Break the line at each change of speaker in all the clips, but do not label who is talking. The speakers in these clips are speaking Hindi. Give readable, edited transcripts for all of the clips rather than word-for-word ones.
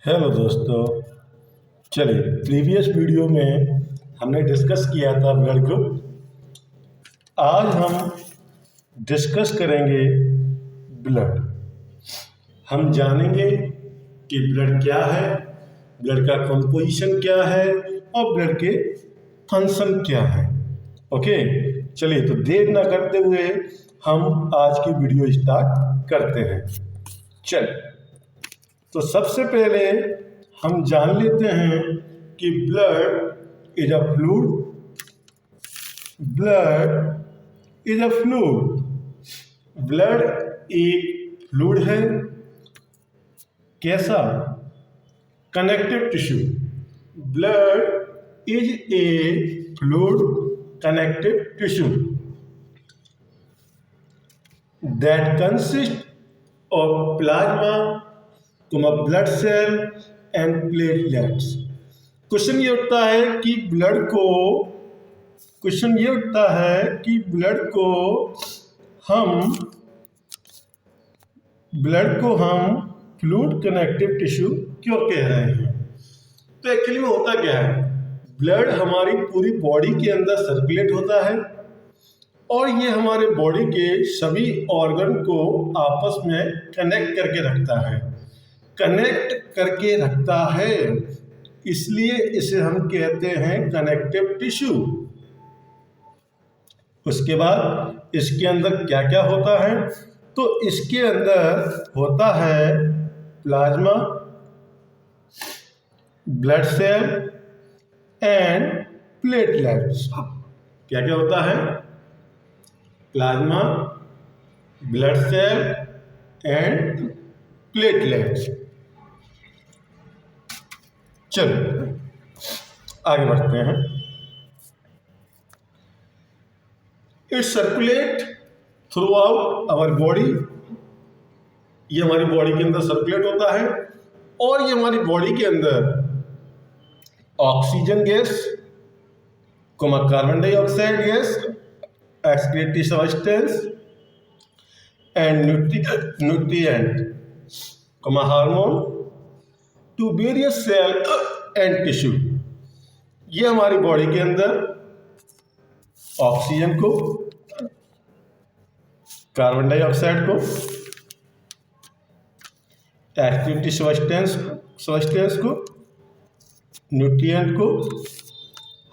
हेलो दोस्तों। चलिए, प्रीवियस वीडियो में हमने डिस्कस किया था ब्लड ग्रुप। आज हम डिस्कस करेंगे ब्लड। हम जानेंगे कि ब्लड क्या है, ब्लड का कंपोजिशन क्या है और ब्लड के फंक्शन क्या है। ओके, चलिए तो देर ना करते हुए हम आज की वीडियो स्टार्ट करते हैं। चलिए, तो सबसे पहले हम जान लेते हैं कि blood is a fluid. Blood is a fluid. Blood एक फ्लूइड है। कैसा? Connective tissue. Blood is a fluid connective tissue that consist of plasma, blood cell and platelets. Question ये उठता है कि ब्लड को हम फ्लूइड कनेक्टिव टिश्यू क्यों कह रहे हैं। तो एक्चुअली में होता क्या है, ब्लड हमारी पूरी बॉडी के अंदर सर्कुलेट होता है और ये हमारे बॉडी के सभी ऑर्गन को आपस में कनेक्ट करके रखता है, इसलिए इसे हम कहते हैं कनेक्टिव टिश्यू। उसके बाद इसके अंदर क्या क्या होता है, तो इसके अंदर होता है plasma, blood cell and platelets. क्या क्या होता है? Plasma, blood cell and platelets. चलो आगे बढ़ते हैं। It circulate throughout our body. ये हमारी बॉडी के अंदर सर्कुलेट होता है और ये हमारी बॉडी के अंदर oxygen gas, carbon dioxide gas, excretory substance and nutrient, hormone to various cell and tissue. ये हमारी बॉडी के अंदर ऑक्सीजन को, कार्बन डाइऑक्साइड को, एक्सक्रीटरी सब्सटेंस को, न्यूट्रिएंट को,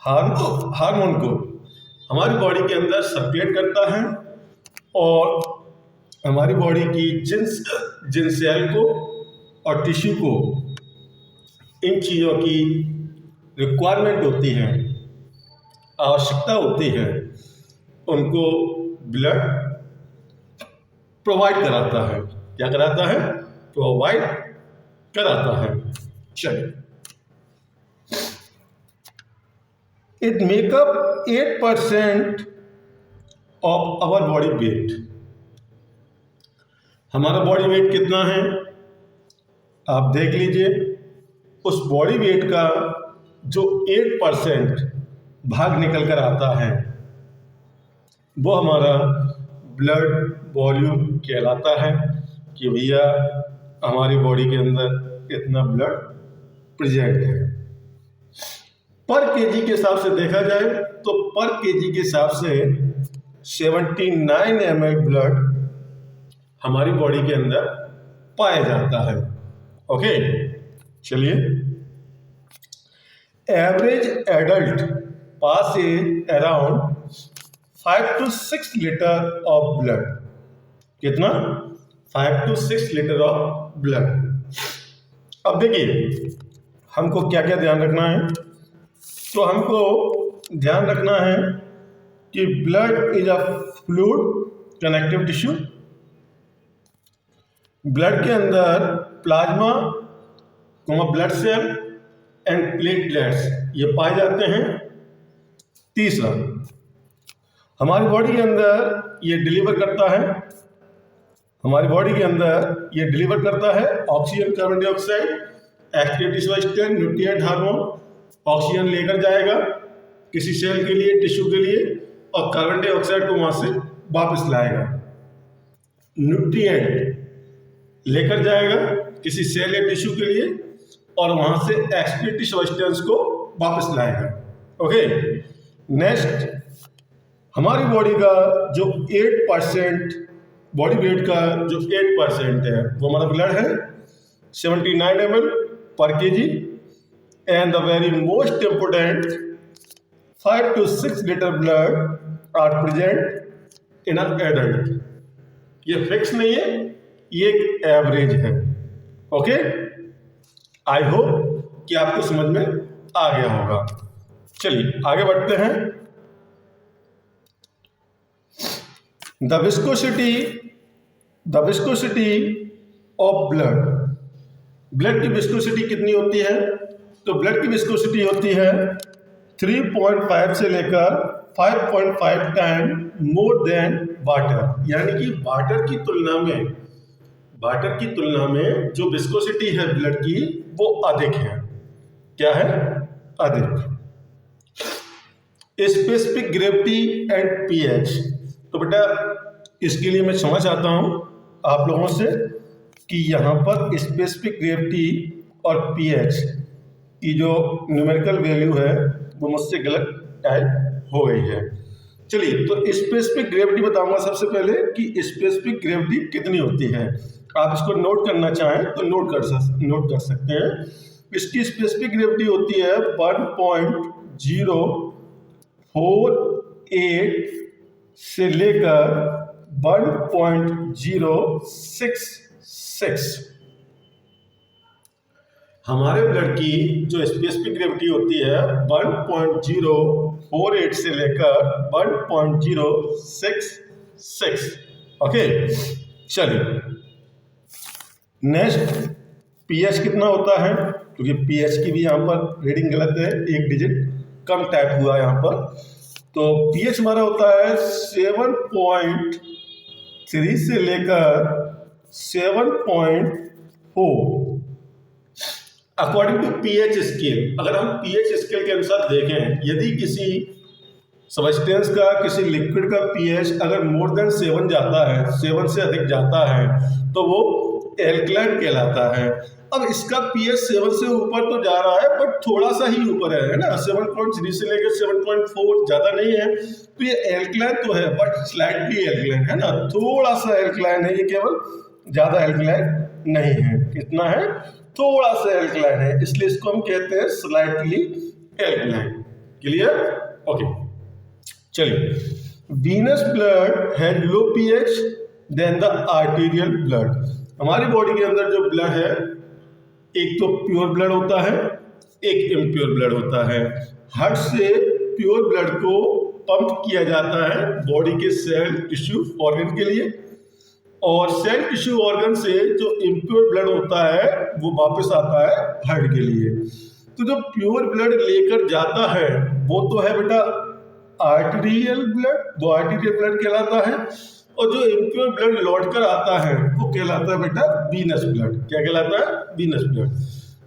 हार्मोन को हमारी बॉडी के अंदर सर्कुलेट करता है और हमारी बॉडी की जिन सेल को और टिश्यू को इन चीज़ों की रिक्वायरमेंट होती है, आवश्यकता होती है, उनको ब्लड प्रोवाइड कराता है। क्या कराता है? प्रोवाइड कराता है। चलिए, it make up 8% of our body weight. हमारा बॉडी वेट कितना है आप देख लीजिए। उस बॉडी वेट का जो 8% भाग निकल कर आता है वो हमारा ब्लड वॉल्यूम कहलाता है कि भैया हमारी बॉडी के अंदर इतना ब्लड प्रेजेंट है। पर केजी के हिसाब से देखा जाए तो पर केजी के हिसाब से 79 ml ब्लड हमारी बॉडी के अंदर पाया जाता है। ओके, चलिए, average adult pass around 5 to 6 litre of blood. कितना? 5 to 6 लीटर ऑफ ब्लड। अब देखिए हमको क्या क्या ध्यान रखना है। तो हमको ध्यान रखना है कि blood is a fluid connective tissue. Blood के अंदर plasma, blood cell and platelets ये पाए जाते हैं। तीसरा, हमारी बॉडी के अंदर ये डिलीवर करता है oxygen, carbon dioxide, excretory substance, nutrient, hormone. Oxygen लेकर जाएगा किसी सेल के लिए, टिश्यू के लिए, और कार्बन डाइऑक्साइड को वहां से वापस लाएगा। न्यूट्रिएंट लेकर जाएगा किसी सेल या टिश्यू के लिए और वहां से एक्सक्रीटरी सब्सटेंस को वापस लाएगा। ओके, नेक्स्ट हमारी बॉडी का जो 8% बॉडी वेट का जो 8% है वो हमारा ब्लड है 79 ml पर kg and the very most important 5 to 6 litre blood are present in an adult. ये फिक्स नहीं है, ये एक एवरेज है। ओके, आई होप कि आपको समझ में आ गया होगा। चलिए आगे बढ़ते हैं। द विस्कोसिटी ऑफ ब्लड की विस्कोसिटी कितनी होती है? तो ब्लड की विस्कोसिटी होती है 3.5 से लेकर 5.5 टाइम मोर देन वाटर, यानी कि वाटर की तुलना में जो विस्कोसिटी है ब्लड की वो अधिक है। क्या है? अधिक। Specific gravity and pH. तो बेटा इसके लिए मैं क्षमा चाहता हूं आप लोगों से कि यहाँ पर स्पेसिफिक ग्रेविटी और पीएच की जो न्यूमेरिकल वैल्यू है वो मुझसे गलत टाइप हो गई है। चलिए, तो स्पेसिफिक ग्रेविटी बताऊंगा सबसे पहले कि स्पेसिफिक ग्रेविटी कितनी होती है। आप इसको नोट करना चाहें तो नोट कर सकते हैं। इसकी स्पेसिफिक ग्रेविटी होती है 1.048 से लेकर 1.066। हमारे ब्लड की जो स्पेसिफिक ग्रेविटी होती है 1.048 से लेकर 1.066। ओके, चलिए नेक्स्ट पीएच कितना होता है, क्योंकि पीएच की भी यहाँ पर रीडिंग गलत है, एक डिजिट कम टाइप हुआ यहाँ पर। तो पीएच हमारा होता है 7.3 से लेकर 7.4 अकॉर्डिंग टू पीएच स्केल। अगर हम पीएच स्केल के अनुसार देखें, यदि किसी सब्सटेंस का, किसी लिक्विड का पीएच अगर मोर देन 7 जाता है, 7 से अधिक जाता है तो वो एल्कलाइन कहलाता है। अब इसका पीएच 7 से ऊपर तो जा रहा है बट थोड़ा सा ही ऊपर है ना, 7.3 से लेकर 7.4, ज्यादा नहीं है। तो ये एल्कलाइन तो है बट स्लाइटली एल्कलाइन है ना, थोड़ा सा एल्कलाइन है, ये केवल ज्यादा एल्कलाइन नहीं है। कितना है? थोड़ा सा एल्कलाइन है, इसलिए इसको हम कहते हैं स्लाइटली एल्कलाइन। क्लियर? ओके, चलिए। Venous blood has low pH than the arterial blood. हमारी बॉडी के अंदर जो ब्लड है, एक तो प्योर ब्लड होता है, एक इम्प्योर ब्लड होता है। हार्ट से प्योर ब्लड को पंप किया जाता है बॉडी के सेल, टिश्यू, ऑर्गन के लिए, और सेल, टिश्यू, ऑर्गन से जो इम्प्योर ब्लड होता है वो वापस आता है हार्ट के लिए। तो जो प्योर ब्लड लेकर जाता है वो तो है बेटा आर्टेरियल ब्लड, वो आर्टेरियल ब्लड कहलाता है, और जो इम्प्योर ब्लड लौट कर आता है वो कहलाता है बेटा वीनस ब्लड। क्या कहलाता है? Venous blood.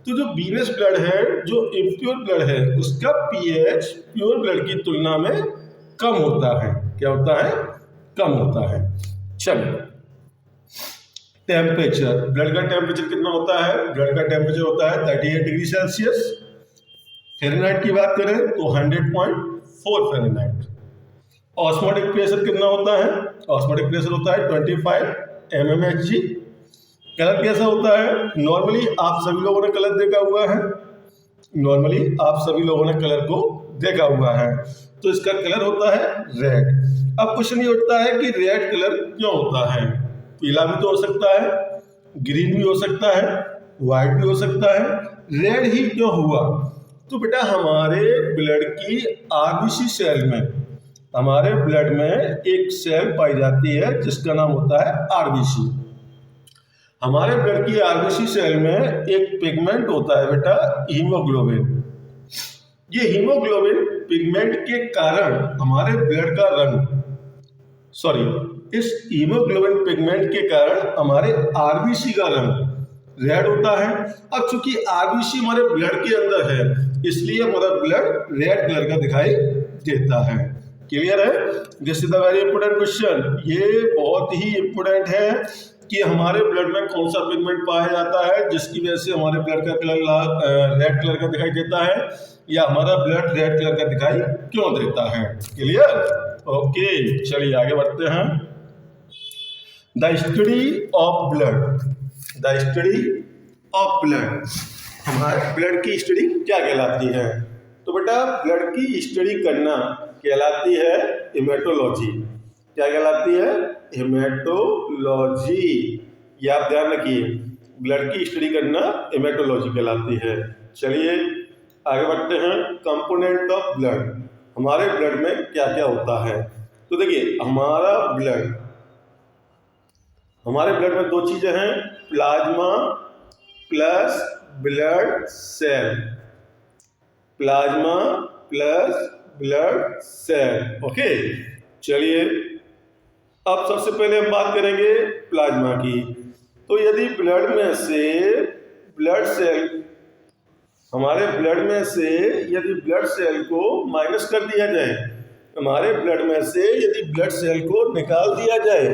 तो जो वीनस ब्लड है, जो इम्प्योर ब्लड है, उसका पीएच प्योर ब्लड की तुलना में कम होता है। क्या होता है? कम होता है। चलिए, टेम्परेचर, ब्लड का टेम्परेचर कितना होता है? ब्लड का टेम्परेचर होता है 38 डिग्री सेल्सियस। फ़ारेनहाइट की बात करें तो 100.4 फ़ारेनहाइट। ऑस्मोटिक प्रेशर कितना होता है? ऑस्मोटिक प्रेशर होता है 25 mmHg। कलर कैसा होता है? नॉर्मली आप सभी लोगों ने कलर देखा हुआ है, देखा हुआ है। तो इसका कलर होता है रेड। अब क्वेश्चन ये उठता है कि रेड कलर क्यों होता है? पीला भी तो हो सकता है, ग्रीन भी हो सकता है, व्हाइट भी हो सकता है, रेड ही क्यों हुआ? तो बेटा हमारे ब्लड की आरबीसी सेल में, हमारे ब्लड में एक सेल पाई जाती है जिसका नाम होता है आरबीसी। हमारे ब्लड की आरबीसी सेल में एक पिगमेंट होता है बेटा हीमोग्लोबिन। ये हीमोग्लोबिन पिगमेंट के कारण हमारे ब्लड का रंग, इस हीमोग्लोबिन पिगमेंट के कारण हमारे आरबीसी का रंग रेड होता है। अब चूंकि आरबीसी हमारे ब्लड के अंदर है इसलिए हमारा ब्लड रेड कलर का दिखाई देता है। क्लियर है? This is the very important question. ये बहुत ही इंपोर्टेंट है कि हमारे ब्लड में कौन सा पिगमेंट पाया जाता है जिसकी वजह से हमारे ब्लड का कलर रेड कलर का दिखाई देता है, या हमारा ब्लड रेड कलर का दिखाई क्यों देता है। क्लियर? ओके, चलिए आगे बढ़ते हैं। The study of blood, the study of blood, हमारे ब्लड की स्टडी क्या कहलाती है? तो बेटा ब्लड की स्टडी करना कहलाती है हेमेटोलॉजी। क्या कहलाती है? हेमेटोलॉजी। ये आप ध्यान रखिए, ब्लड की स्टडी करना हेमेटोलॉजी कहलाती है। चलिए आगे बढ़ते हैं। कंपोनेंट ऑफ ब्लड, हमारे ब्लड में क्या क्या होता है? तो देखिए हमारे ब्लड में दो चीजें हैं, plasma plus blood cell, plasma plus blood cell. Okay, चलिए अब सबसे पहले हम बात करेंगे प्लाज्मा की। तो यदि ब्लड में से ब्लड सेल, हमारे ब्लड में से यदि ब्लड सेल को माइनस कर दिया जाए, हमारे ब्लड में से यदि ब्लड सेल को निकाल दिया जाए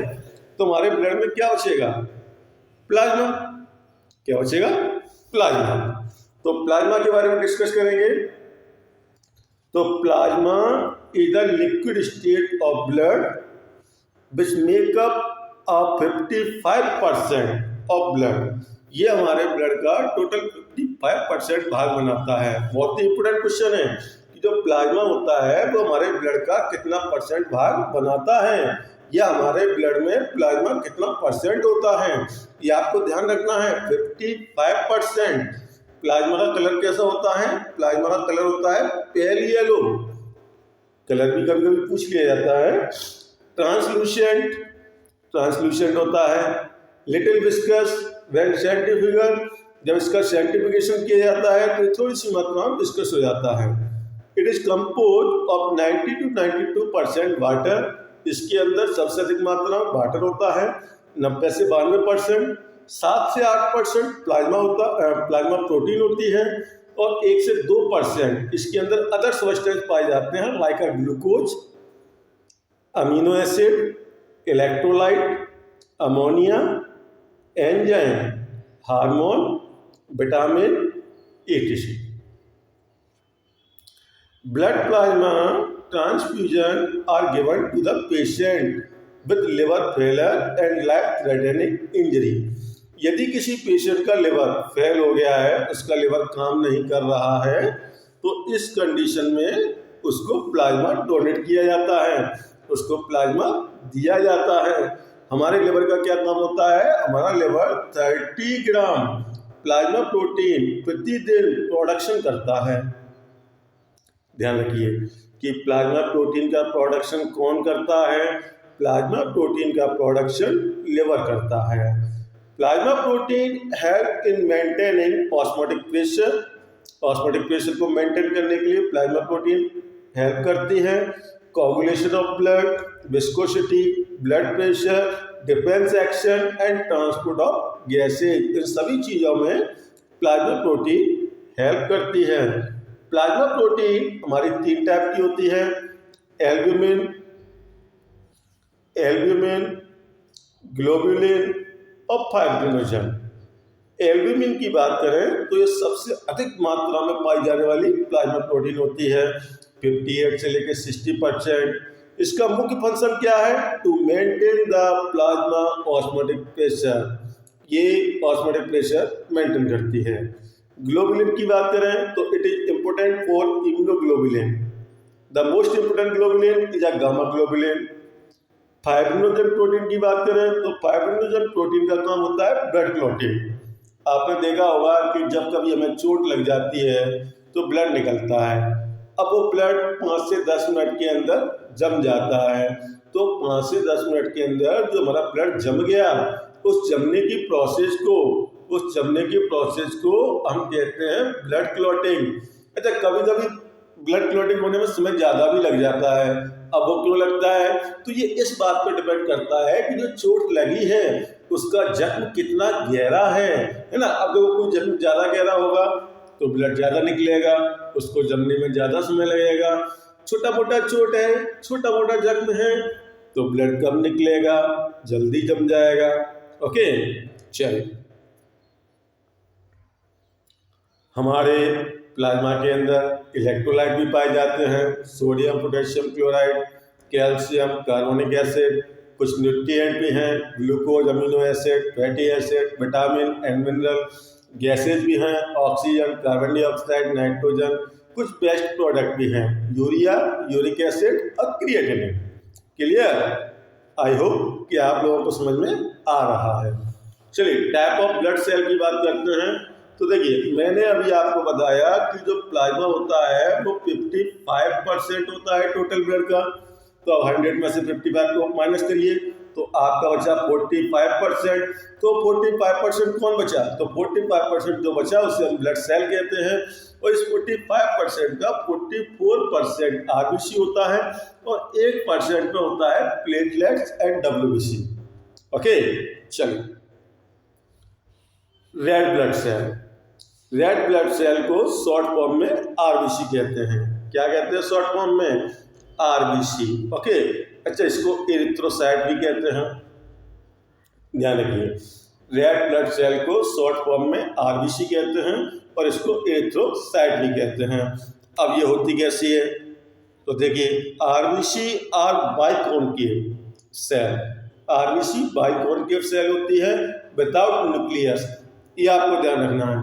तो हमारे ब्लड में क्या बचेगा? प्लाज्मा। क्या बचेगा? प्लाज्मा। तो प्लाज्मा के बारे में डिस्कस करेंगे। तो plasma is the liquid state of blood which make up 55% of blood. ये हमारे ब्लड का टोटल 55% भाग बनाता है। बहुत ही इंपोर्टेंट क्वेश्चन है कि जो प्लाज्मा होता है वो हमारे ब्लड का कितना परसेंट भाग बनाता है, या हमारे ब्लड में प्लाज्मा कितना परसेंट होता है, ये आपको ध्यान रखना है। 55%। प्लाज्मा का कलर कैसा होता है? प्लाज्मा का कलर होता है पेल येलो। कलर भी कभी कभी पूछ लिया जाता है। ट्रांसलूसेंट होता है। लिटिल विस्कस, व्हेन साइंटिफिकल, जब इसका साइंटिफिकेशन किया जाता है तो थोड़ी सी मात्रा में विस्कस हो जाता है। It is compose of 90 to 92% water. इसके अंदर सबसे अधिक मात्रा में वाटर होता है, 90 से 92%। 7 से 8% प्लाज्मा प्रोटीन होती है, और 1 से 2% इसके अंदर अदर सब्सटेंस पाए जाते हैं, like glucose, amino acid, electrolyte, ammonia, enzyme, hormone, vitamin, etc. Blood plasma transfusion are given to the patient with liver failure and life-threatening injury. यदि किसी पेशेंट का लिवर फेल हो गया है, उसका लिवर काम नहीं कर रहा है, तो इस कंडीशन में उसको प्लाज्मा डोनेट किया जाता है, उसको प्लाज्मा दिया जाता है। हमारे लिवर का क्या काम होता है? हमारा लिवर 30 ग्राम प्लाज्मा प्रोटीन प्रतिदिन प्रोडक्शन करता है। ध्यान रखिए कि प्लाज्मा प्रोटीन का प्रोडक्शन कौन करता है? प्लाज्मा प्रोटीन का प्रोडक्शन लिवर करता है। Plasma protein help in maintaining osmotic pressure. Osmotic pressure को मेंटेन करने के लिए प्लाज्मा प्रोटीन हेल्प करती है। Coagulation of blood, viscosity, blood pressure, defence action and transport of gases, इन सभी चीज़ों में प्लाज्मा प्रोटीन हेल्प करती है। प्लाज्मा प्रोटीन हमारी 3 टाइप की होती है, एल्ब्यूमिन, ग्लोबुलिन और फाइब्रिनोजन। एल्ब्यूमिन की बात करें तो ये सबसे अधिक मात्रा में पाई जाने वाली प्लाज्मा प्रोटीन होती है, 58 से लेकर 60%। इसका मुख्य फंक्शन क्या है? To maintain the plasma osmotic pressure. ये ऑस्मोटिक प्रेशर मेंटेन करती है। ग्लोबुलिन की बात करें तो it is important for immunoglobulin. The most important globulin is a gamma globulin. Fibrinogen protein की बात करें तो फाइब्रिनोजन प्रोटीन का काम होता है ब्लड क्लॉटिंग। आपने देखा होगा कि जब कभी हमें चोट लग जाती है तो ब्लड निकलता है। अब वो ब्लड 5 से 10 मिनट के अंदर जम जाता है। तो 5 से 10 मिनट के अंदर जो हमारा ब्लड जम गया, उस जमने की प्रोसेस को हम कहते हैं ब्लड क्लॉटिंग। अच्छा, कभी कभी ब्लड क्लॉटिंग होने में समय ज़्यादा भी लग जाता है। अब वो क्यों लगता है? तो ये इस बात पर डिपेंड करता है कि जो चोट लगी है उसका जख्म कितना गहरा है ना। अब देखो, कोई जख्म ज़्यादा गहरा होगा तो ब्लड ज़्यादा निकलेगा, उसको जमने में ज़्यादा समय लगेगा। छोटा मोटा चोट है, छोटा मोटा जख्म है तो ब्लड कम निकलेगा, जल्दी जम जाएगा। ओके, चलिए हमारे प्लाज्मा के अंदर इलेक्ट्रोलाइट भी पाए जाते हैं, sodium, potassium chloride, calcium, carbonic acid, कुछ न्यूट्रिएंट भी हैं, glucose, amino acid, fatty acid, vitamin and mineral, gases भी हैं, ऑक्सीजन, कार्बन डाइऑक्साइड, नाइट्रोजन, कुछ बेस्ट प्रोडक्ट भी हैं, यूरिया, यूरिक एसिड और क्रिएटिनिन। क्लियर? आई होप कि आप लोगों को समझ में आ रहा है। चलिए टाइप ऑफ ब्लड सेल की बात करते हैं। तो देखिए मैंने अभी आपको बताया कि जो प्लाज्मा होता है वो 55% होता है टोटल ब्लड का। तो अब 100 में से 55 को माइनस करिए तो आपका बचा 45%। तो 45% कौन बचा? तो 45% जो बचा उसे हम ब्लड सेल कहते हैं। और इस 45% का 44% आरबीसी होता है और 1% में होता है प्लेटलेट्स एंड डब्ल्यूबीसी। ओके, चलिए red blood cell. Red blood cell को शॉर्ट फॉर्म में आरबीसी कहते हैं। क्या कहते हैं शॉर्ट फॉर्म में? आरबीसी। ओके, अच्छा इसको एरिथ्रोसाइट भी कहते हैं, ध्यान रखिए। रेड ब्लड सेल को शॉर्ट फॉर्म में आरबीसी कहते हैं और इसको एरिथ्रोसाइट भी कहते हैं। अब ये होती कैसी है? तो देखिए RBC are biconcave cell. RBC biconcave cell होती है विदाउट न्यूक्लियस। ये आपको ध्यान रखना है,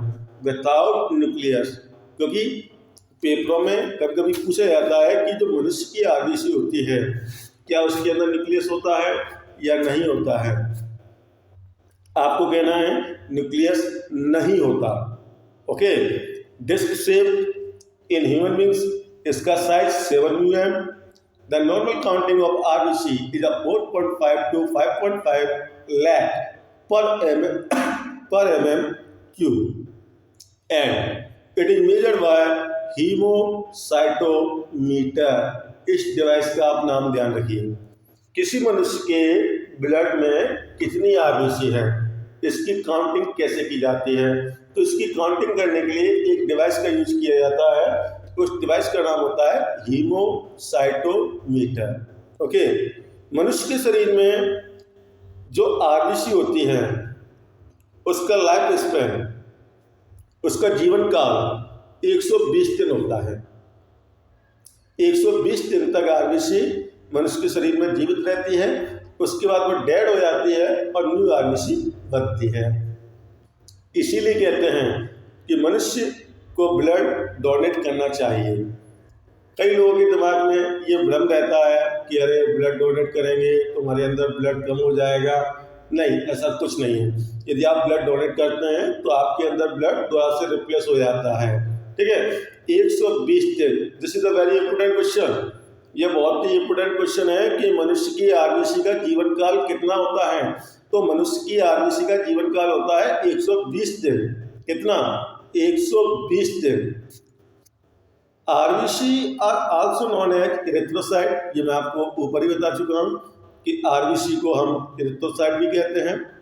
विदाउट न्यूक्लियस, क्योंकि पेपरों में कभी कभी पूछा जाता है कि जो मनुष्य की आरबीसी होती है क्या उसके अंदर न्यूक्लियस होता है या नहीं होता है। आपको कहना है न्यूक्लियस नहीं होता। Okay, disc shape in human beings, इसका size 7 mm। The normal counting of RBC is 4.5 to 5.5 lakh per mm³ and it is measured by haemocytometer. इस डिवाइस का आप नाम ध्यान रखिए। किसी मनुष्य के ब्लड में कितनी आरबीसी है इसकी काउंटिंग कैसे की जाती है? तो इसकी काउंटिंग करने के लिए एक डिवाइस का यूज किया जाता है। उस डिवाइस का नाम होता है हीमोसाइटोमीटर। ओके, मनुष्य के शरीर में जो आरबीसी होती है उसका लाइफ स्पैन, उसका जीवन काल 120 दिन होता है। 120 दिन तक आरबीसी मनुष्य के शरीर में जीवित रहती है, उसके बाद वो डेड हो जाती है और न्यू आरबीसी बनती है। इसीलिए कहते हैं कि मनुष्य को ब्लड डोनेट करना चाहिए। कई लोगों के दिमाग में ये भ्रम रहता है कि अरे ब्लड डोनेट करेंगे तुम्हारे अंदर ब्लड कम हो जाएगा। नहीं, ऐसा कुछ नहीं है। यदि आप ब्लड डोनेट करते हैं तो आपके अंदर ब्लड दोबारा से रिप्लेस हो जाता है। ठीक है, 120 दिन। This is a very important question. ये बहुत ही इंपोर्टेंट क्वेश्चन है कि मनुष्य की आरबीसी का जीवन काल कितना होता है। तो मनुष्य की आरबीसी का जीवन काल होता है 120 दिन। कितना? 120 दिन। RBC are also known as erythrocyte. ये मैं आपको ऊपर ही बता चुका हूं कि आरबीसी को हम एरिथ्रोसाइट भी कहते हैं।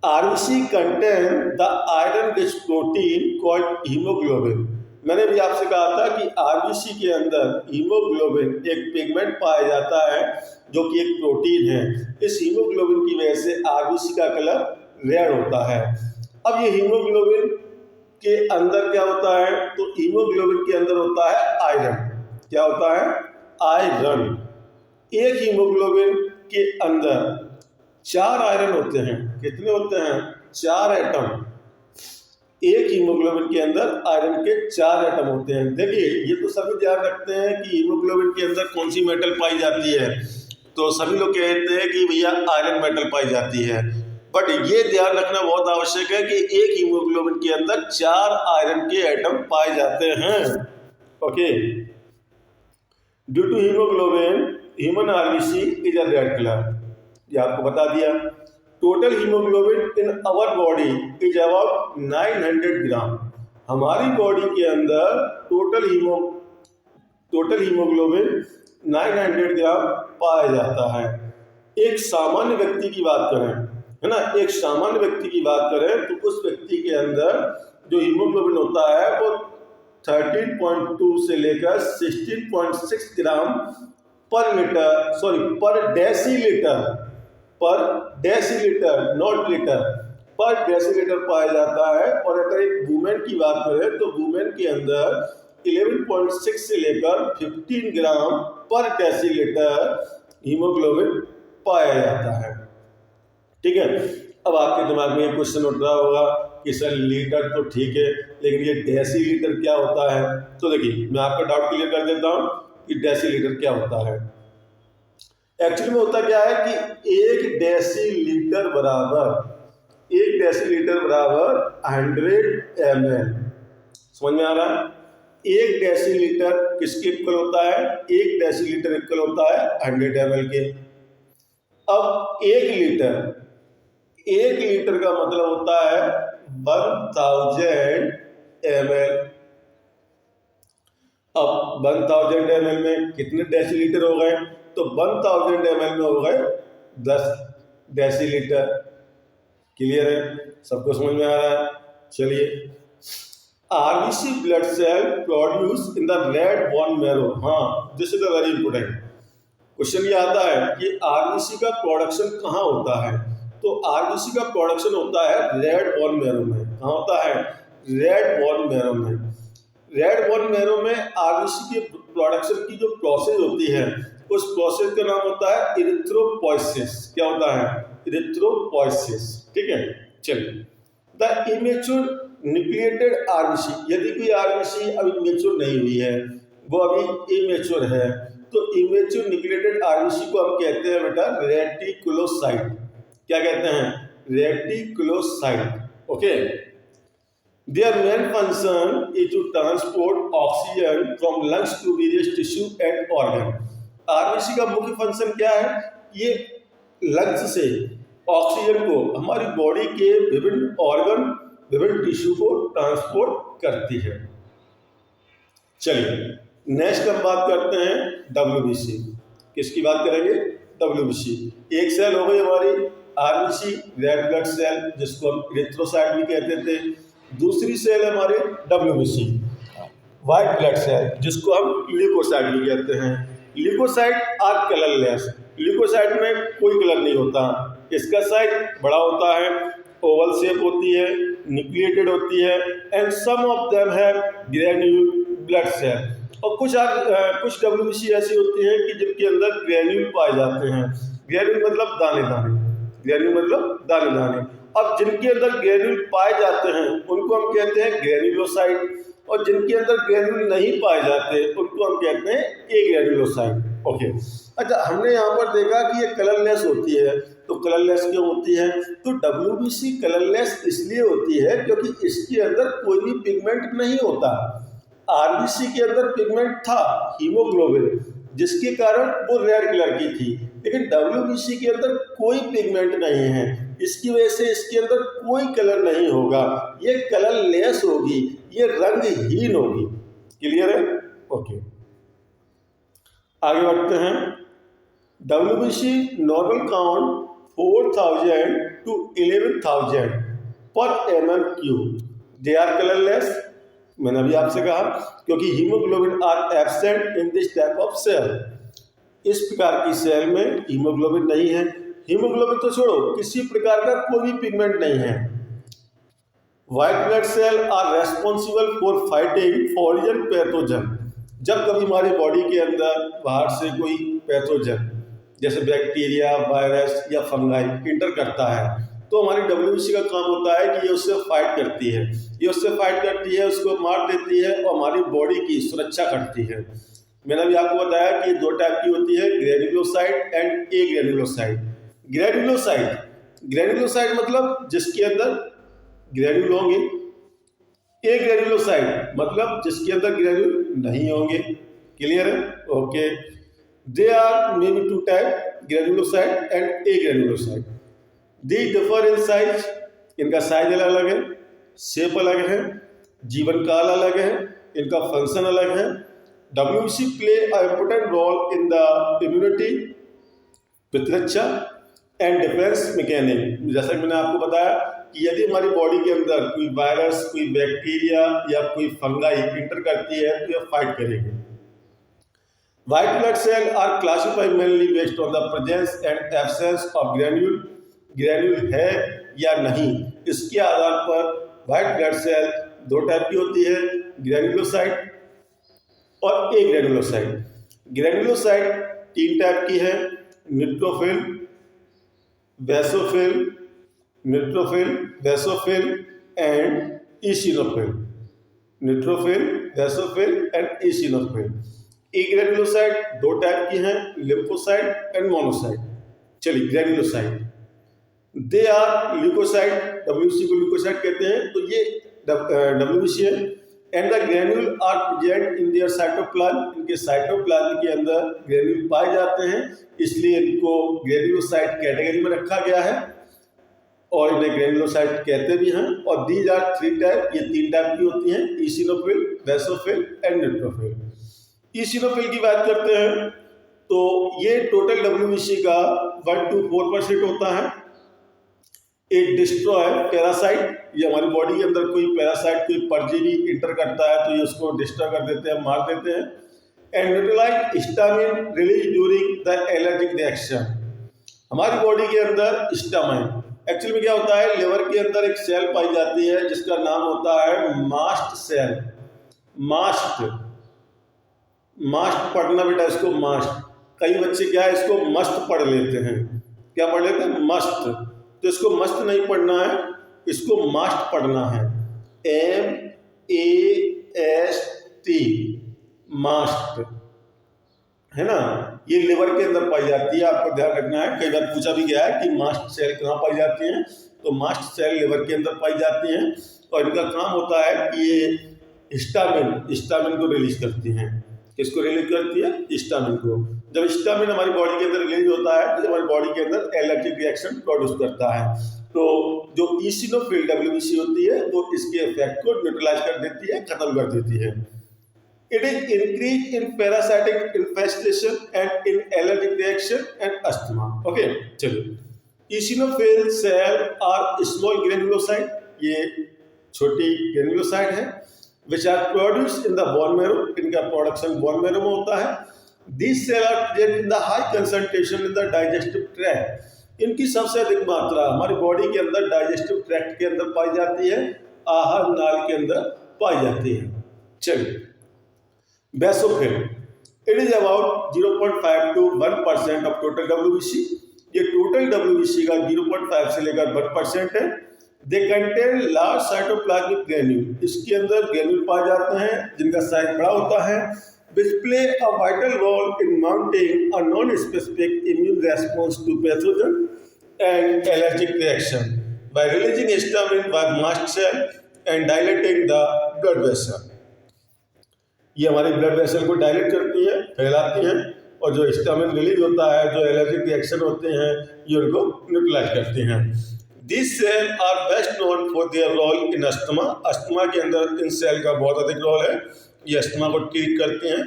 RBC contain the iron rich protein called haemoglobin. मैंने भी आपसे कहा था कि आरबीसी के अंदर हीमोग्लोबिन एक पिगमेंट पाया जाता है जो कि एक प्रोटीन है। इस हीमोग्लोबिन की वजह से आरबीसी का कलर रेड होता है। अब ये हीमोग्लोबिन के अंदर क्या होता है? तो हीमोग्लोबिन के अंदर होता है आयरन। क्या होता है? आयरन। एक हीमोग्लोबिन के अंदर 4 आयरन होते हैं। कितने होते हैं? 4 एटम। एक हीमोग्लोबिन के अंदर आयरन के 4 एटम होते हैं। देखिए ये तो सभी ध्यान रखते हैं कि हीमोग्लोबिन के अंदर कौन सी मेटल पाई जाती है, तो सभी लोग कहते हैं कि भैया आयरन मेटल पाई जाती है। बट ये ध्यान रखना बहुत आवश्यक है कि एक हीमोग्लोबिन के अंदर 4 आयरन के एटम पाए जाते हैं। Okay, due to haemoglobin human RBC is a red colour. ये आपको बता दिया। Total haemoglobin in our body is about 900 gram. हमारी बॉडी के अंदर टोटल हीमोग्लोबिन 900 ग्राम पाया जाता है। एक सामान्य व्यक्ति की बात करें, है ना, एक सामान्य व्यक्ति की बात करें तो उस व्यक्ति के अंदर जो हीमोग्लोबिन होता है वो 13.2 से लेकर 16.6 ग्राम पर डेसीलीटर पर डेसीलीटर, नॉट लीटर, पर डेसीलीटर पाया जाता है। और अगर एक वुमेन की बात करें तो वुमेन के अंदर 11.6 से लेकर 15 ग्राम पर डेसीलीटर हीमोग्लोबिन पाया जाता है। ठीक है, अब आपके दिमाग में एक क्वेश्चन उठ रहा होगा कि सर लीटर तो ठीक है, लेकिन ये डेसीलीटर क्या होता है? तो देखिए मैं आपका डाउट क्लियर कर देता हूँ कि डेसीलीटर क्या होता है। एक्चुअली में होता क्या है कि एक डेसीलीटर बराबर 100 ml। समझ में आ रहा है? एक डेसीलीटर किसके इक्वल होता है? एक डेसीलीटर इक्वल होता है 100 ml के। अब एक लीटर का मतलब होता है 1000 ml। अब 1000 ml में कितने डेसीलीटर हो गए? तो 1000 ml में हो गए 10 डेसीलीटर। क्लियर है? सबको समझ में आ रहा है? चलिए, RBC blood cell produce in the red bone marrow. हाँ, this is a very important question. ये आता है कि आरबीसी का प्रोडक्शन कहाँ होता है? तो आरबीसी का प्रोडक्शन होता है रेड बोन मैरो में। कहाँ होता है? रेड बोन मैरो में। रेड बोन मैरो में आरबीसी के प्रोडक्शन की जो प्रोसेस होती है, उस प्रोसेस का नाम होता है इरिथ्रोपोइसिस। क्या होता है? इरिथ्रोपोइसिस। ठीक है, चलिए। द इमेच्योर न्यूक्लिएटेड आरबीसी, यदि कोई आरबीसी अभी मेच्योर नहीं हुई है, वो अभी इमेच्योर है, तो इमेच्योर न्यूक्लिएटेड आरबीसी को हम कहते हैं बेटा रेटिकुलोसाइट। क्या कहते हैं? Reticulocyte. Okay, their main function is to transport oxygen from lungs to various tissue and organ। RBC का मुख्य फंक्शन क्या है? ये लंग्स से ऑक्सीजन को हमारी बॉडी के विभिन्न ऑर्गन, विभिन्न टिश्यू को ट्रांसपोर्ट करती है। चलिए, नेक्स्ट हम बात करते हैं डब्ल्यूबीसी। किसकी बात करेंगे? डब्ल्यूबीसी। एक सेल हो गई हमारी आरबीसी, रेड ब्लड सेल, जिसको हम इरिथ्रोसाइट भी कहते थे। दूसरी सेल है हमारी डब्ल्यूबीसी, व्हाइट ब्लड सेल, जिसको हम ल्यूकोसाइट भी कहते हैं। Leucocyte are colourless. ल्यूकोसाइट में कोई कलर नहीं होता। इसका साइज बड़ा होता है, ओवल शेप होती है, न्यूक्लिएटेड होती है, and some of them have granule blood cell. और कुछ डब्ल्यूबीसी ऐसी होती है कि जिनके अंदर ग्रेन्यूल पाए जाते हैं। ग्रेन्यूल मतलब दाने दाने, ग्रेन्यूल मतलब दाने दाने। अब जिनके अंदर ग्रेन्यूल पाए जाते हैं उनको हम कहते हैं ग्रेन्युलोसाइट, और जिनके अंदर ग्रेन्यूल नहीं पाए जाते उनको हम कहते हैं एग्रेन्युलोसाइट। ओके, अच्छा, हमने यहाँ पर देखा कि ये कलरलेस होती है, तो कलरलेस क्यों होती है? तो डब्ल्यूबीसी कलरलेस इसलिए होती है क्योंकि इसके अंदर कोई भी पिगमेंट नहीं होता। आरबीसी के अंदर पिगमेंट था, हीमोग्लोबिन, जिसके कारण वो रेड कलर की थी, लेकिन डब्ल्यूबीसी के अंदर कोई पिगमेंट नहीं है। इसकी वजह से इसके अंदर कोई कलर नहीं होगा, ये कलरलेस होगी, ये रंगहीन होगी। क्लियर है? ओके, आगे बढ़ते हैं। डब्ल्यूबीसी नॉर्मल काउंट 4000 to 11,000 पर mm3। They are colourless. मैंने अभी आपसे कहा क्योंकि haemoglobin are absent in this type of cell. इस प्रकार की सेल में हीमोग्लोबिन नहीं है। हीमोग्लोबिन तो छोड़ो, किसी प्रकार का कोई भी पिगमेंट नहीं है। White blood cell are responsible for fighting foreign pathogen. जब कभी हमारी बॉडी के अंदर बाहर से कोई पैथोजन जैसे बैक्टीरिया, वायरस या फंगाई इंटर करता है, तो हमारी डब्ल्यूबीसी का काम होता है कि ये उससे फाइट करती है, उसको मार देती है और हमारी बॉडी की सुरक्षा करती है। मैंने अभी आपको बताया कि दो टाइप की होती है, ग्रेन्युलोसाइट एंड एग्रेन्युलोसाइट। ग्रेन्युलोसाइट मतलब जिसके अंदर ग्रेन्यूल होंगे, एग्रेन्युलोसाइट मतलब जिसके अंदर ग्रेन्यूल नहीं होंगे। क्लियर है? Okay, they are may be two type, granulocyte and agranulocyte. They differ in size, इनका साइज अलग है, शेप अलग है, जीवन काल अलग है, इनका फंक्शन अलग है। WBC play a important role in the immunity, प्रतिरक्षा एंड डिफेंस मैकेनिज्म। जैसा कि मैंने आपको बताया कि यदि हमारी बॉडी के अंदर कोई वायरस, कोई बैक्टीरिया या कोई फंगाई इंटर करती है तो यह फाइट करेगी। White blood cells are classified mainly based on the presence and absence of granule. Granule है या नहीं, इसके आधार पर व्हाइट ब्लड सेल दो टाइप की होती है, ग्रेन्युलोसाइट और एग्रेन्युलोसाइट। ग्रेन्युलोसाइट तीन टाइप की है, neutrophil, basophil and eosinophil. Neutrophil, basophil and eosinophil. Agranulocyte दो टाइप की हैं, लिम्फोसाइट एंड मोनोसाइट। चलिए, granulocyte they are leucocyte, WBC को ल्यूकोसाइट कहते हैं, तो ये डब्ल्यूसी है। And the granule are present in their cytoplasm, इनके साइटोप्लाज्म के अंदर ग्रेन्यूल पाए जाते हैं, इसलिए इनको ग्रेन्युलोसाइट कैटेगरी में रखा गया है और इन्हें ग्रेन्युलोसाइट कहते भी हैं। और दीज आर थ्री टाइप, ये तीन टाइप की होती हैं, eosinophil, basophil and neutrophil. Eosinophil की बात करते हैं तो ये टोटल डब्ल्यूबीसी का 1 to 4% होता है। एक डिस्ट्रॉय पैरासाइट, ये हमारी बॉडी के अंदर कोई पैरासाइट, कोई परजीवी इंटर करता है तो ये उसको डिस्ट्रॉय कर देते हैं, मार देते हैं। And neutralise histamine release during the allergic reaction. हमारी बॉडी के अंदर हिस्टामिन एक्चुअली में क्या होता है, लिवर के अंदर एक सेल पाई जाती है जिसका नाम होता है मास्ट सेल। मास्ट पढ़ना बेटा, इसको मास्ट, कई बच्चे क्या है इसको मस्त पढ़ लेते हैं। क्या पढ़ लेते हैं? मस्त। तो इसको मस्त नहीं पढ़ना है, इसको मास्ट पढ़ना है, MAST, मास्ट, है ना। ये लिवर के अंदर पाई जाती है, आपको ध्यान रखना है। कई बार पूछा भी गया है कि मास्ट सेल कहाँ पाई जाती हैं, तो मास्ट सेल लिवर के अंदर पाई जाती हैं और इनका काम होता है कि ये हिस्टामिन को रिलीज करती हैं। किसको रिलीज करती है? हिस्टामिन को। जब हिस्टामिन हमारी बॉडी के अंदर रिलीज होता है तो हमारी बॉडी के अंदर एलर्जिक रिएक्शन प्रोड्यूस करता है। तो जो ईसिनोफिल डब्ल्यूबीसी होती है वो इसके इफेक्ट को न्यूट्रलाइज कर देती है, खत्म कर देती है। It is increase in parasitic infestation and in allergic reaction and asthma. Okay, चलिए। Eosinophil cell are small granulocyte, ये छोटी ग्रेन्युलोसाइट है, which are produced in the bone marrow, इनका प्रोडक्शन बोन मैरो में होता है। These cells are present in the high concentration in the digestive tract, इनकी सबसे अधिक मात्रा हमारी बॉडी के अंदर डाइजेस्टिव ट्रैक्ट के अंदर पाई जाती है, आहार नाल के अंदर पाई जाती है। चलिए, basophil, it is about 0.5 to 1% of total WBC. ये टोटल डब्ल्यूबीसी का 0.5 से लेकर 1% है। They contain large cytoplasmic granule, इसके अंदर ग्रेन्यूल पाए जाते हैं जिनका साइज बड़ा होता है, which play a vital role in mounting a non-specific immune response to pathogen and allergic reaction by releasing histamine by mast cell and dilating the blood vessel. ये हमारे ब्लड वेसल को डायलेट करती है, फैलाती है, और जो हिस्टामिन रिलीज होता है, जो एलर्जिक रिएक्शन होते हैं, ये उनको न्यूट्रलाइज करते हैं। These cells are best known for their role in asthma. Asthma के अंदर इन सेल का बहुत अधिक रोल है, ये अस्थमा को ट्रीट करते हैं।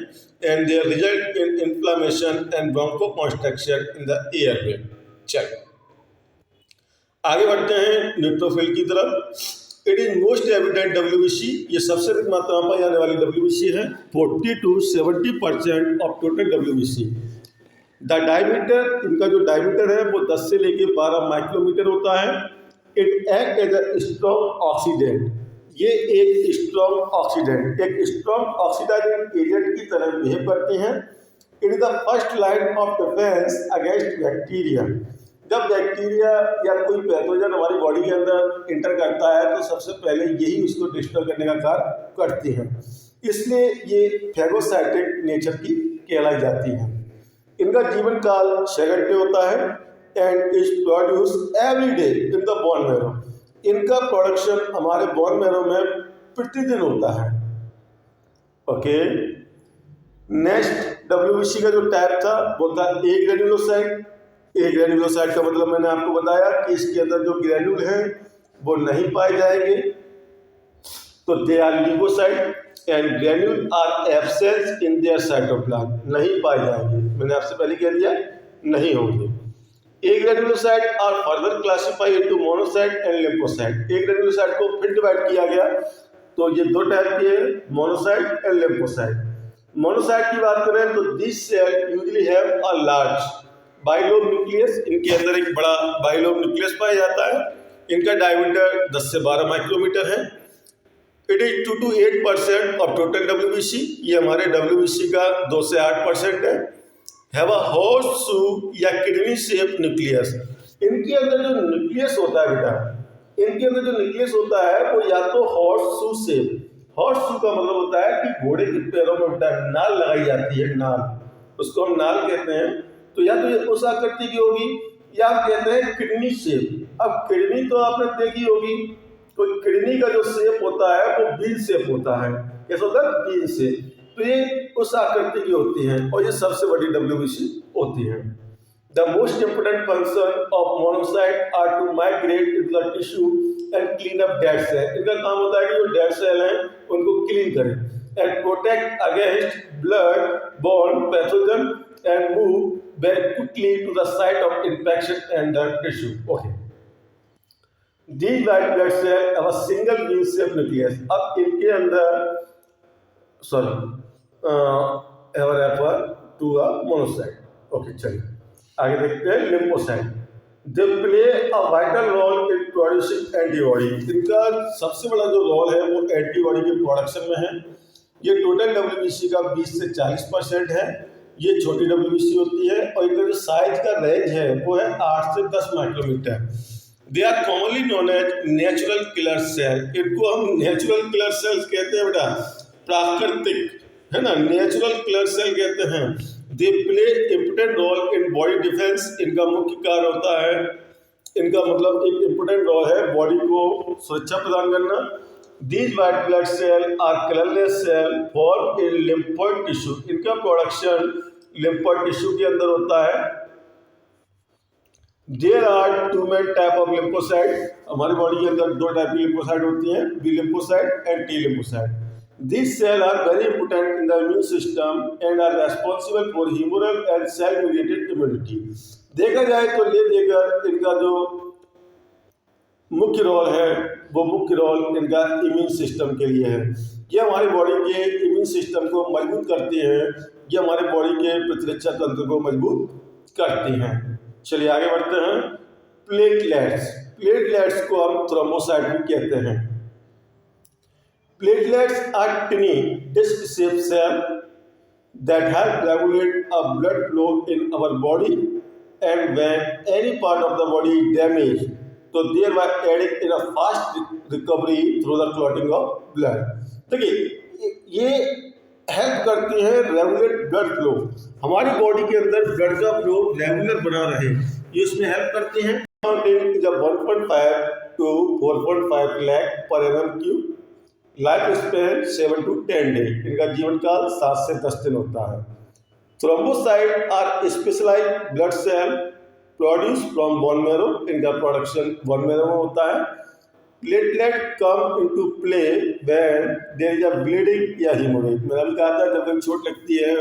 And they result in inflammation and bronchoconstriction in the airway. चलिए, आगे बढ़ते हैं न्यूट्रोफिल की तरफ। It is most evident WBC, ये सबसे अधिक मात्रा में पाई जाने वाली डब्ल्यूबीसी है, 40 to 70% of total WBC. The diameter, इनका जो डायमीटर है वो 10 से लेके 12 माइक्रोमीटर होता है। It act as a strong oxidant, ये एक स्ट्रॉन्ग ऑक्सीडेंट, एक स्ट्रॉन्ग ऑक्सीडाइजिंग एजेंट की तरह बिहेव करते हैं। It is the first line of defence against bacteria. जब बैक्टीरिया या कोई पैथोजन हमारी बॉडी के अंदर इंटर करता है तो सबसे पहले यही उसको डिस्ट्रॉय करने का कार्य करती हैं, इसलिए ये फैगोसाइटिक नेचर की कहलाई जाती हैं। इनका जीवन काल 6 घंटे होता है and is produce every day in the bone marrow. इनका प्रोडक्शन हमारे बोन मैरो में प्रतिदिन होता है। ओके, नेक्स्ट डब्ल्यूबीसी का जो टाइप था वो था ए ग्रेन्युलोसाइट। ए ग्रेन्युलोसाइट का मतलब मैंने आपको बताया कि इसके अंदर जो ग्रेन्यूल हैं वो नहीं पाए जाएंगे, तो they are leucocyte and granule are absent in their cytoplasm, नहीं पाए जाएंगे। मैंने आपसे पहले कह दिया नहीं होंगे। Agranulocyte are further classified into monocyte and lymphocyte. Agranulocyte को फिर डिवाइड किया गया, तो ये दो टाइप के हैं, मोनोसाइट एंड लिम्फोसाइट। मोनोसाइट की बात करें तो this cell usually have a large bilobed nucleus, इनके अंदर एक बड़ा बाइलोब न्यूक्लियस पाया जाता है। इनका डायमीटर 10 से 12 माइक्रोमीटर है। It is 2 to 8% of total WBC, ये हमारे WBC का 2 से 8% है। हैव अ हॉर्स शू या किडनी शेप न्यूक्लियस, इनके अंदर जो न्यूक्लियस होता है बेटा, इनके अंदर जो न्यूक्लियस होता है वो या तो horse shoe shape, horse shoe का मतलब होता है कि घोड़े के पैरों में बेटा नाल लगाई जाती है, नाल, उसको हम नाल कहते हैं। तो या तो ये उस आकृति की होगी या हम कहते हैं किडनी शेप। अब किडनी तो आपने देखी होगी, तो किडनी का जो शेप होता है वो बीन शेप होता है, कैसा होता है, बीन शेप। तो ये उस आकृति की होती हैं और ये सबसे बड़ी WBC होती है। The most important function of monocyte are to migrate into the tissue and clean up dead cell. इनका काम होता है कि जो डेड सेल हैं उनको क्लीन करें and protect against blood-borne pathogen and move very quickly to the site of infection and the tissue. Okay. These white blood cells have a single bean-shaped nucleus. अब इनके अंदर refer to a monocyte. Okay, चलिए आगे देखते हैं lymphocyte. They play a vital role in producing antibody, इनका सबसे बड़ा जो रोल है वो एंटीबॉडी के प्रोडक्शन में है। ये टोटल WBC का 20 से 40% है। ये छोटी WBC होती है और इनका जो साइज का रेंज है वो है 8 से 10 micrometre. They are commonly known as natural killer cell, इनको हम नेचुरल किलर सेल्स कहते हैं बेटा, प्राकृतिक है ना, नेचुरल किलर सेल कहते हैं। They play important role in body defence, इनका मुख्य कार्य होता है, इनका मतलब एक इम्पोर्टेंट रोल है बॉडी को सुरक्षा प्रदान करना। These white blood cell are colourless cell form in lymphoid tissue, इनका प्रोडक्शन लिम्फोइड टिश्यू के अंदर होता है। There are 2 main type of lymphocyte, हमारी बॉडी के अंदर 2 टाइप की लिम्फोसाइट होती हैं, B lymphocyte and T lymphocyte. These cells are very important in the immune system and are responsible for humoral and cell-mediated immunity. देखा जाए तो ले देकर इनका जो मुख्य रोल है वो मुख्य रोल इनका इम्यून सिस्टम के लिए है। ये हमारी बॉडी के इम्यून सिस्टम को मजबूत करती हैं, ये हमारे बॉडी के प्रतिरक्षा तंत्र को मजबूत करती हैं। चलिए आगे बढ़ते हैं। प्लेटलेट्स, प्लेटलेट्स को हम थ्रोम्बोसाइट भी कहते हैं। Platelets are tiny disc-shaped cells that help regulate a blood flow in our body, and when any part of the body is damaged, so thereby aiding in a fast recovery through the clotting of blood. देखिए ये हेल्प करती है रेगुलेट ब्लड फ्लो, हमारी बॉडी के अंदर ब्लड का फ्लो रेगुलर बना रहे, ये इसमें हेल्प करती हैं। 1.5 to 4.5 lakh per mm3, life span 7 to 10 day, इनका जीवन काल 7 से 10 दिन होता है। Thrombocyte are specialise blood cell produce from bone marrow, इनका प्रोडक्शन बोन मैरो में होता है। Platelet come into play when there is a bleeding या हीमोरेज, मैंने अभी कहा था जब कोई चोट लगती है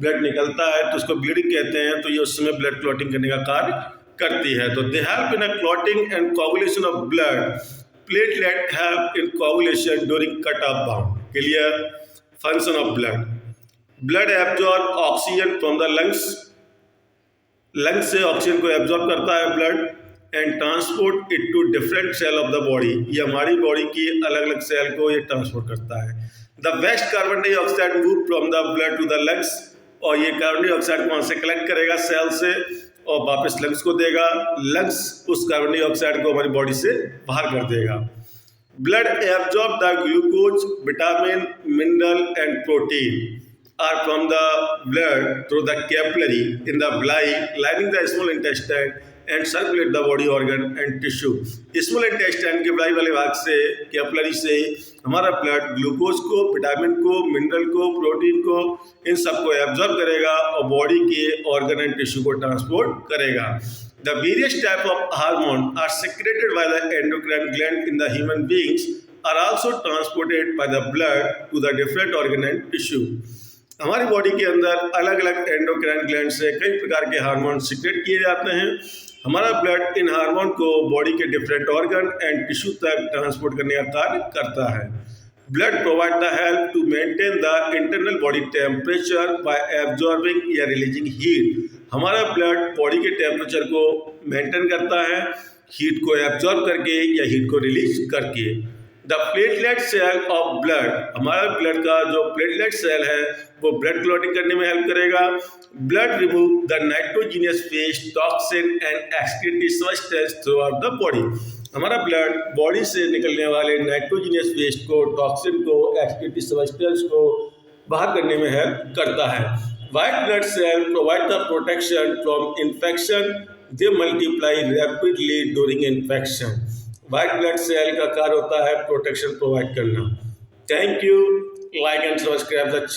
ब्लड निकलता है तो उसको ब्लीडिंग कहते हैं, तो ये उस समय ब्लड क्लॉटिंग करने का कार्य करती है। तो they help in a clotting and coagulation of blood. Platelet help in coagulation during cut-off bound. Clear? Function of blood. Blood absorb oxygen from the lungs. Lungs से ऑक्सीजन को एब्जॉर्ब करता है blood and transport it to different cell of the body, ये हमारी बॉडी की अलग अलग सेल को ये ट्रांसपोर्ट करता है। The waste carbon dioxide move from the blood to the lungs, और ये कार्बन डाइऑक्साइड वहाँ से कलेक्ट करेगा सेल से और वापस लंग्स को देगा, लंग्स उस कार्बन डाइऑक्साइड को हमारी बॉडी से बाहर कर देगा। Blood absorb the glucose, vitamin, mineral and protein are from the blood through the capillary in the lining the small intestine and circulate the body organ and tissue. Small intestine के ब्लाई वाले भाग से, कैपिलरी से हमारा ब्लड ग्लूकोज को, विटामिन को, मिनरल को, प्रोटीन को, इन सबको एब्जॉर्ब करेगा और बॉडी के ऑर्गन एंड टिश्यू को ट्रांसपोर्ट करेगा। The various type of hormone are secreted by the endocrine gland in the human beings are also transported by the blood to the different organ and tissue. हमारी बॉडी के अंदर अलग अलग एंडोक्राइन ग्लैंड से कई प्रकार के हार्मोन सीक्रेट किए जाते हैं। हमारा ब्लड इन हार्मोन को बॉडी के डिफरेंट ऑर्गन एंड टिश्यू तक ट्रांसपोर्ट करने का कार्य करता है। Blood provides the help to maintain the internal body temperature by absorbing या releasing heat. हमारा ब्लड बॉडी के टेम्परेचर को मेंटेन करता है हीट को एब्जॉर्ब करके या हीट को रिलीज करके। The platelet cell of blood, हमारा ब्लड का जो प्लेटलेट सेल है वो ब्लड क्लॉटिंग करने में हेल्प करेगा। Blood remove the nitrogenous waste, toxin and excretory substance throughout the body. हमारा ब्लड बॉडी से निकलने वाले नाइट्रोजीनियस वेस्ट को, टॉक्सिन को, एक्सक्रीटरी सब्सटेंस को बाहर करने में हेल्प करता है। White blood cell provide the protection from infection, they multiply rapidly during infection. White blood cell का कार्य होता है प्रोटेक्शन प्रोवाइड करना। Thank you, like and subscribe the channel.